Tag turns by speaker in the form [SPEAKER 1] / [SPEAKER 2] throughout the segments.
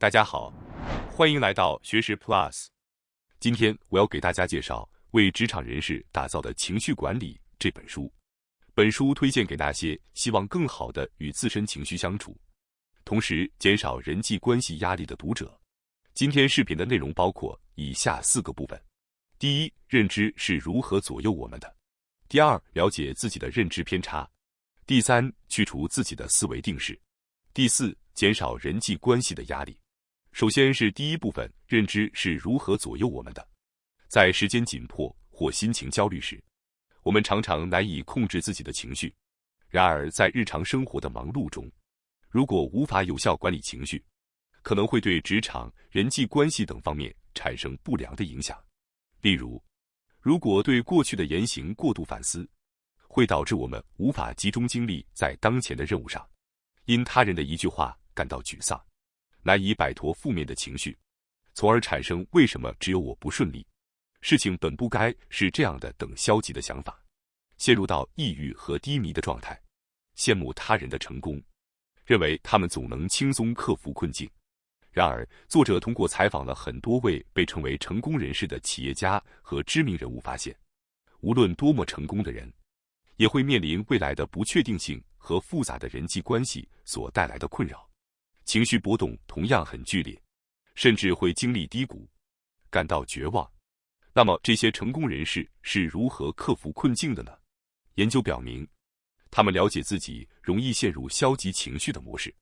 [SPEAKER 1] 大家好，欢迎来到学识 Plus。今天我要给大家介绍为职场人士打造的情绪管理这本书。本书推荐给那些希望更好地与自身情绪相处，同时减少人际关系压力的读者。今天视频的内容包括以下4个部分：第一，认知是如何左右我们的；第二，了解自己的认知偏差；第三，去除自己的思维定式；第四，减少人际关系的压力。首先是第一部分，认知是如何左右我们的。在时间紧迫或心情焦虑时，我们常常难以控制自己的情绪。然而，在日常生活的忙碌中，如果无法有效管理情绪，可能会对职场、人际关系等方面产生不良的影响。例如，如果对过去的言行过度反思，会导致我们无法集中精力在当前的任务上，因他人的一句话感到沮丧，难以摆脱负面的情绪，从而产生为什么只有我不顺利，事情本不该是这样的等消极的想法，陷入到抑郁和低迷的状态，羡慕他人的成功，认为他们总能轻松克服困境。然而，作者通过采访了很多位被称为成功人士的企业家和知名人物，发现，无论多么成功的人，也会面临未来的不确定性和复杂的人际关系所带来的困扰，情绪波动同样很剧烈，甚至会经历低谷，感到绝望。那么，这些成功人士是如何克服困境的呢？研究表明，他们了解自己容易陷入消极情绪的模式，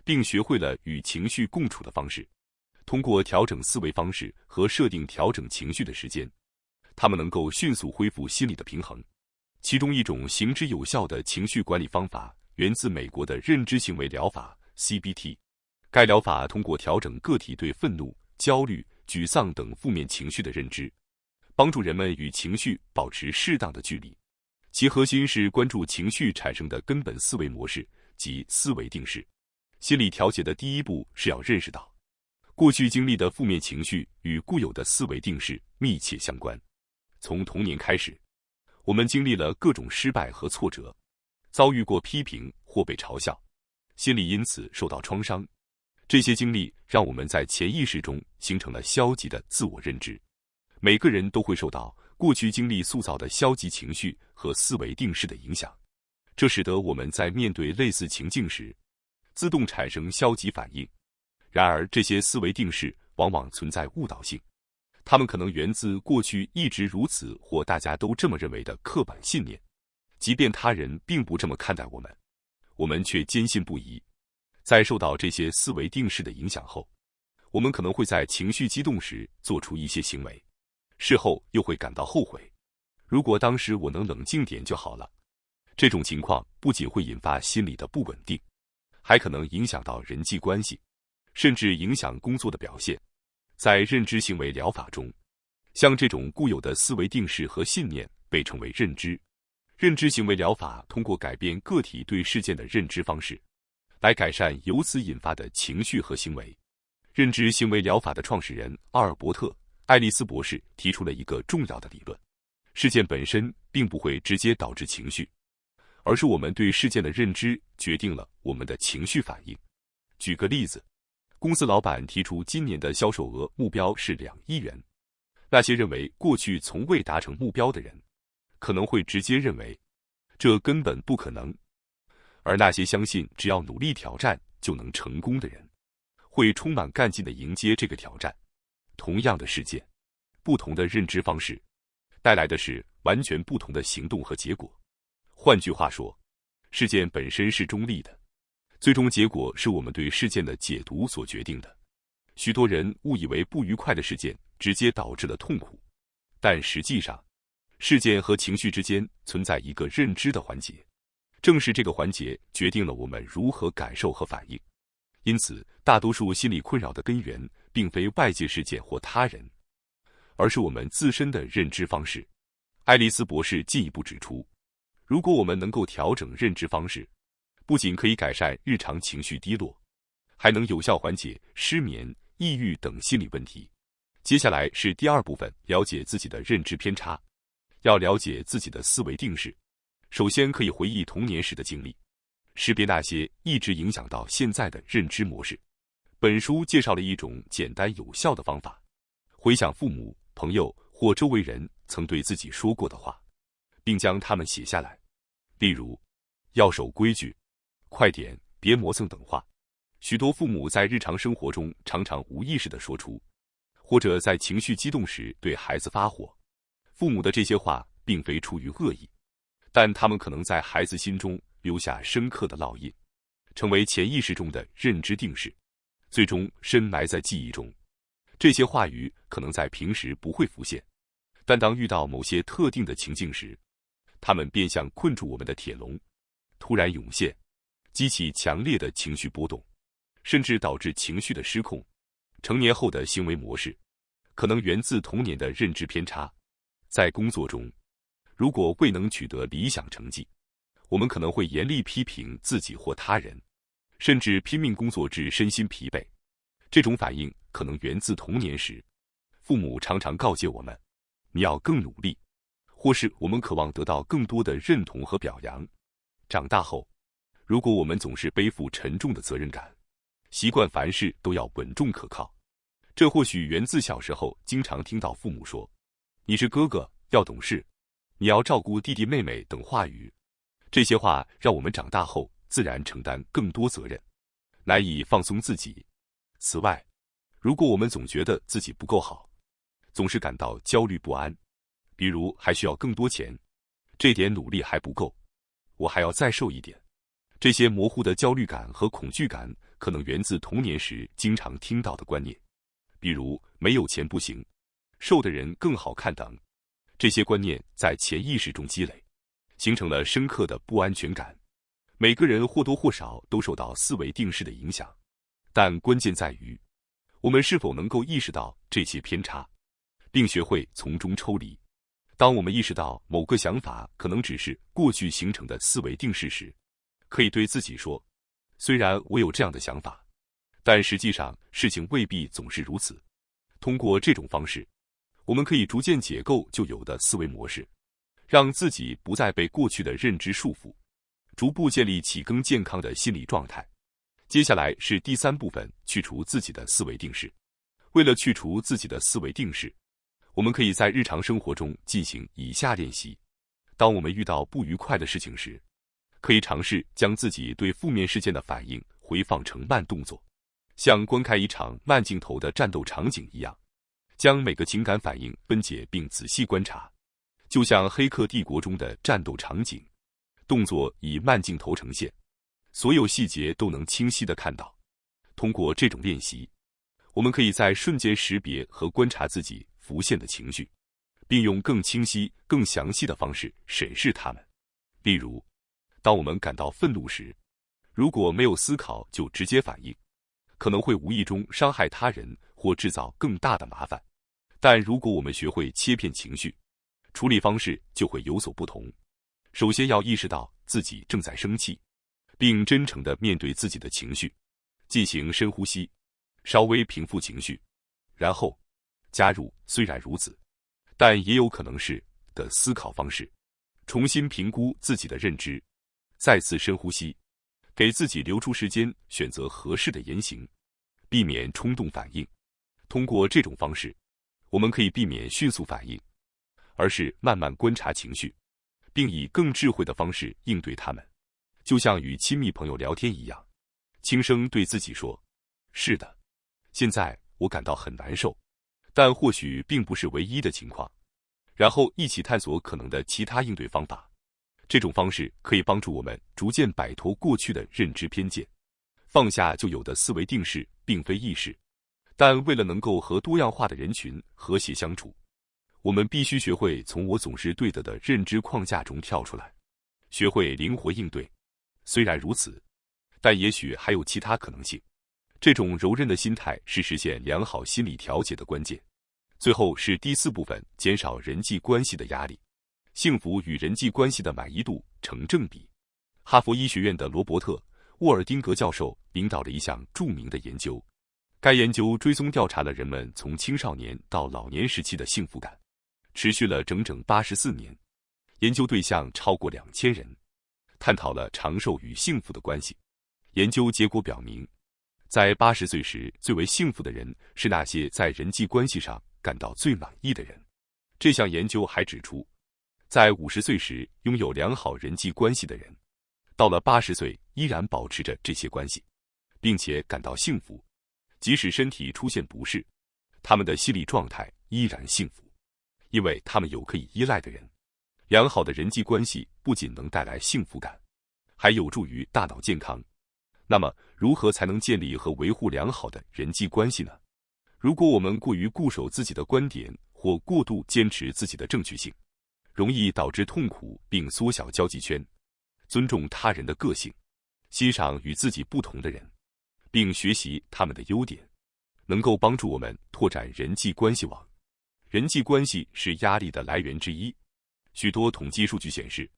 [SPEAKER 1] 并学会了与情绪共处的方式。通过调整思维方式和设定调整情绪的时间，他们能够迅速恢复心理的平衡。其中一种行之有效的情绪管理方法源自美国的认知行为疗法 CBT。该疗法通过调整个体对愤怒、焦虑、沮丧等负面情绪的认知，帮助人们与情绪保持适当的距离。其核心是关注情绪产生的根本思维模式及思维定式。心理调节的第一步是要认识到，过去经历的负面情绪与固有的思维定式密切相关。从童年开始，我们经历了各种失败和挫折，遭遇过批评或被嘲笑，心理因此受到创伤。这些经历让我们在潜意识中形成了消极的自我认知。每个人都会受到过去经历塑造的消极情绪和思维定式的影响，这使得我们在面对类似情境时，自动产生消极反应。然而，这些思维定式往往存在误导性，它们可能源自过去一直如此或大家都这么认为的刻板信念，即便他人并不这么看待我们，我们却坚信不疑。在受到这些思维定式的影响后，我们可能会在情绪激动时做出一些行为，事后又会感到后悔，如果当时我能冷静点就好了。这种情况不仅会引发心理的不稳定，还可能影响到人际关系，甚至影响工作的表现。在认知行为疗法中，像这种固有的思维定式和信念被称为认知。认知行为疗法通过改变个体对事件的认知方式，来改善由此引发的情绪和行为。认知行为疗法的创始人阿尔伯特·爱丽丝博士提出了一个重要的理论：事件本身并不会直接导致情绪，而是我们对事件的认知决定了我们的情绪反应。举个例子，公司老板提出今年的销售额目标是2亿元，那些认为过去从未达成目标的人，可能会直接认为这根本不可能，而那些相信只要努力挑战就能成功的人，会充满干劲地迎接这个挑战。同样的事件，不同的认知方式，带来的是完全不同的行动和结果。换句话说，事件本身是中立的，最终结果是我们对事件的解读所决定的。许多人误以为不愉快的事件直接导致了痛苦，但实际上，事件和情绪之间存在一个认知的环节，正是这个环节决定了我们如何感受和反应。因此，大多数心理困扰的根源并非外界事件或他人，而是我们自身的认知方式。爱丽丝博士进一步指出，如果我们能够调整认知方式，不仅可以改善日常情绪低落，还能有效缓解失眠、抑郁等心理问题。接下来是第二部分，了解自己的认知偏差。要了解自己的思维定式，首先可以回忆童年时的经历，识别那些一直影响到现在的认知模式，本书介绍了一种简单有效的方法，回想父母、朋友或周围人曾对自己说过的话，并将它们写下来。例如，要守规矩，快点，别磨蹭等话，许多父母在日常生活中常常无意识地说出，或者在情绪激动时对孩子发火。父母的这些话并非出于恶意，但他们可能在孩子心中留下深刻的烙印，成为潜意识中的认知定式，最终深埋在记忆中。这些话语可能在平时不会浮现，但当遇到某些特定的情境时，它们便像困住我们的铁笼，突然涌现，激起强烈的情绪波动，甚至导致情绪的失控。成年后的行为模式可能源自童年的认知偏差。在工作中，如果未能取得理想成绩，我们可能会严厉批评自己或他人，甚至拼命工作至身心疲惫。这种反应可能源自童年时，父母常常告诫我们，你要更努力，或是我们渴望得到更多的认同和表扬。长大后，如果我们总是背负沉重的责任感，习惯凡事都要稳重可靠，这或许源自小时候经常听到父母说，你是哥哥，要懂事，你要照顾弟弟妹妹等话语。这些话让我们长大后自然承担更多责任，难以放松自己。此外，如果我们总觉得自己不够好，总是感到焦虑不安，比如还需要更多钱，这点努力还不够，我还要再瘦一点。这些模糊的焦虑感和恐惧感可能源自童年时经常听到的观念，比如没有钱不行，瘦的人更好看等。这些观念在潜意识中积累，形成了深刻的不安全感。每个人或多或少都受到思维定式的影响，但关键在于，我们是否能够意识到这些偏差，并学会从中抽离。当我们意识到某个想法可能只是过去形成的思维定式时，可以对自己说，虽然我有这样的想法，但实际上事情未必总是如此。通过这种方式，我们可以逐渐解构旧有的思维模式，让自己不再被过去的认知束缚，逐步建立起更健康的心理状态。接下来是第3部分，去除自己的思维定式。为了去除自己的思维定式，我们可以在日常生活中进行以下练习。当我们遇到不愉快的事情时，可以尝试将自己对负面事件的反应回放成慢动作，像观看一场慢镜头的战斗场景一样，将每个情感反应分解并仔细观察，就像《黑客帝国》中的战斗场景，动作以慢镜头呈现，所有细节都能清晰地看到。通过这种练习，我们可以在瞬间识别和观察自己浮现的情绪，并用更清晰、更详细的方式审视它们。例如，当我们感到愤怒时，如果没有思考就直接反应，可能会无意中伤害他人或制造更大的麻烦。但如果我们学会切片情绪，处理方式就会有所不同。首先要意识到自己正在生气，并真诚地面对自己的情绪，进行深呼吸，稍微平复情绪，然后加入虽然如此，但也有可能是的思考方式，重新评估自己的认知，再次深呼吸，给自己留出时间选择合适的言行，避免冲动反应。通过这种方式，我们可以避免迅速反应，而是慢慢观察情绪，并以更智慧的方式应对它们。就像与亲密朋友聊天一样，轻声对自己说，是的，现在我感到很难受，但或许并不是唯一的情况，然后一起探索可能的其他应对方法。这种方式可以帮助我们逐渐摆脱过去的认知偏见，放下旧有的思维定式，并非易事。但为了能够和多样化的人群和谐相处，我们必须学会从我总是对的认知框架中跳出来，学会灵活应对。虽然如此，但也许还有其他可能性。这种柔韧的心态是实现良好心理调节的关键。最后是第4部分，减少人际关系的压力。幸福与人际关系的满意度成正比。哈佛医学院的罗伯特·沃尔丁格教授领导了一项著名的研究，该研究追踪调查了人们从青少年到老年时期的幸福感，持续了整整84年。研究对象超过2000人，探讨了长寿与幸福的关系。研究结果表明，在80岁时最为幸福的人是那些在人际关系上感到最满意的人。这项研究还指出，在50岁时拥有良好人际关系的人，到了80岁依然保持着这些关系，并且感到幸福，即使身体出现不适，他们的心理状态依然幸福，因为他们有可以依赖的人。良好的人际关系不仅能带来幸福感，还有助于大脑健康。那么，如何才能建立和维护良好的人际关系呢？如果我们过于固守自己的观点，或过度坚持自己的正确性，容易导致痛苦并缩小交际圈。尊重他人的个性，欣赏与自己不同的人，并学习他们的优点，能够帮助我们拓展人际关系网。人际关系是压力的来源之一。许多统计数据显示，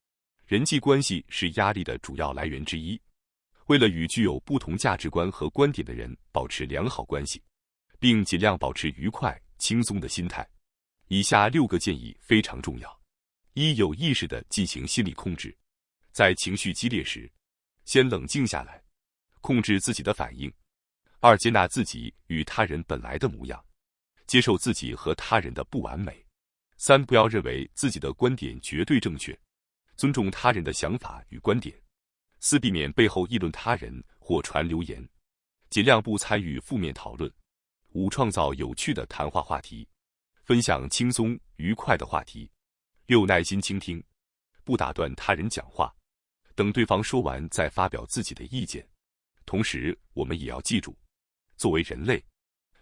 [SPEAKER 1] 人际关系是压力的主要来源之一。为了与具有不同价值观和观点的人保持良好关系，并尽量保持愉快、轻松的心态，以下6个建议非常重要。一、有意识地进行心理控制。在情绪激烈时，先冷静下来，控制自己的反应。2、接纳自己与他人本来的模样，接受自己和他人的不完美。3、不要认为自己的观点绝对正确，尊重他人的想法与观点。4、避免背后议论他人或传流言，尽量不参与负面讨论。5、创造有趣的谈话话题，分享轻松愉快的话题。6、耐心倾听，不打断他人讲话，等对方说完再发表自己的意见。同时，我们也要记住，作为人类，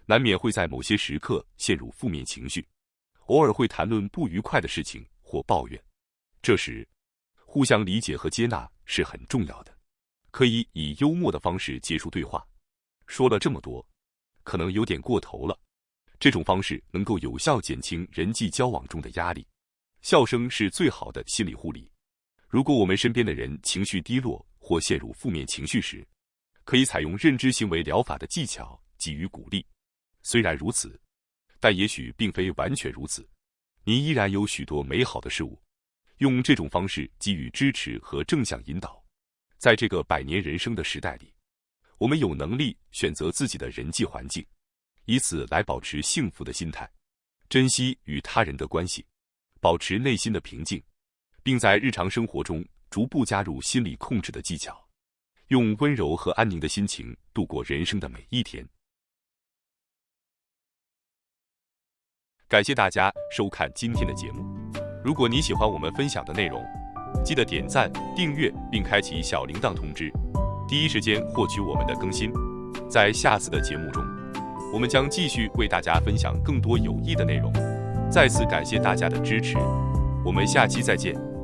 [SPEAKER 1] 难免会在某些时刻陷入负面情绪，偶尔会谈论不愉快的事情或抱怨。这时，互相理解和接纳是很重要的。可以以幽默的方式结束对话。说了这么多，可能有点过头了。这种方式能够有效减轻人际交往中的压力。笑声是最好的心理护理。如果我们身边的人情绪低落或陷入负面情绪时，可以采用认知行为疗法的技巧给予鼓励。虽然如此，但也许并非完全如此。您依然有许多美好的事物。用这种方式给予支持和正向引导。在这个100年人生的时代里，我们有能力选择自己的人际环境，以此来保持幸福的心态，珍惜与他人的关系，保持内心的平静，并在日常生活中逐步加入心理控制的技巧，用温柔和安宁的心情度过人生的每一天。感谢大家收看今天的节目。如果你喜欢我们分享的内容，记得点赞、订阅并开启小铃铛通知，第一时间获取我们的更新。在下次的节目中，我们将继续为大家分享更多有益的内容。再次感谢大家的支持，我们下期再见。